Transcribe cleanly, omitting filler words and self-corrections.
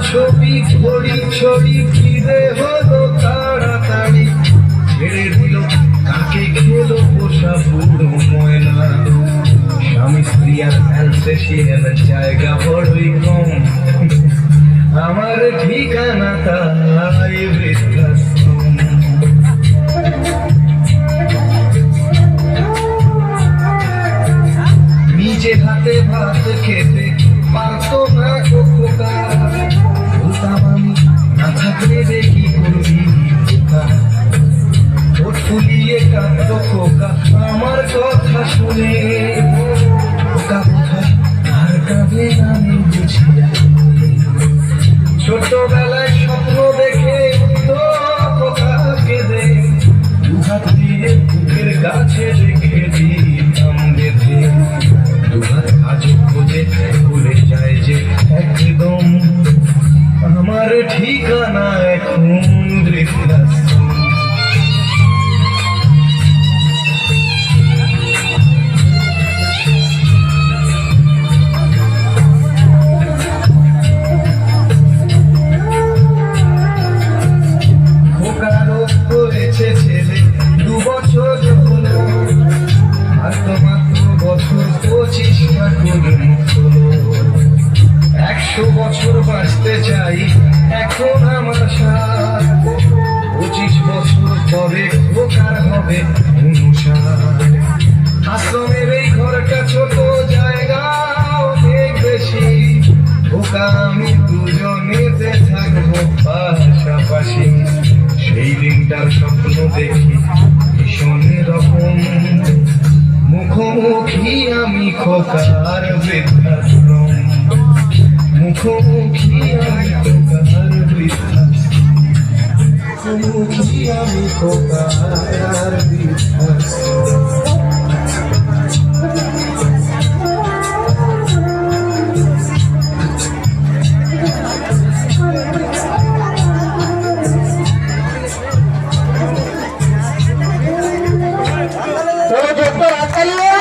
ছবি ঘড়ি ছড়ি ফিরে হলো তাড়াতাড়ি ছেড়ে দিল কাকে খেলো পোষা পুরো ময়না স্বামী স্ত্রী আর অ্যালসেশিয়ান জায়গা বড়ই কম আমার ঠিকানা তাই বৃদ্ধাশ্রম নিজে হাতে ভাত খেতে পারতো না খোকা বলতাম আমি না থাকলে রে কি করবি খোকা ঠোঁট ফুলিয়ে কাঁদতো খোকা আমার কথা শুনে খোকা কোথায় আর কাঁদে আমি বুঝিয়া ছোটবেলায় স্বপ্ন দেখে তো খোকা কেঁদে দুহাত দিয়ে বুকের কাছে রেখে দিতাম বেঁধে দুহাত আজও খোঁজে ভুলে যায় যে একদম আমার ঠিকানা এখন বৃদ্ধাশ্রম ছেলে 2 বছর হলো মাত্র 25 না হলো 100 বছর বাঁচতে চাই এখন আমার 25 বছর পরে খোকার হবে 59 আশ্রমের এই ঘরটা ছোট জায়গা অনেক বেশি খোকা আমি দুজনেতে থাকবো পাশাপাশি সেই দিনটার স্বপ্ন দেখি ভীষণ রকম মুখোমুখি আমি খোকার বৃদ্ধাশ্রম মুখোমুখি আমি খোকার বৃদ্ধাশ্রম মুখোমুখি আমি খোকার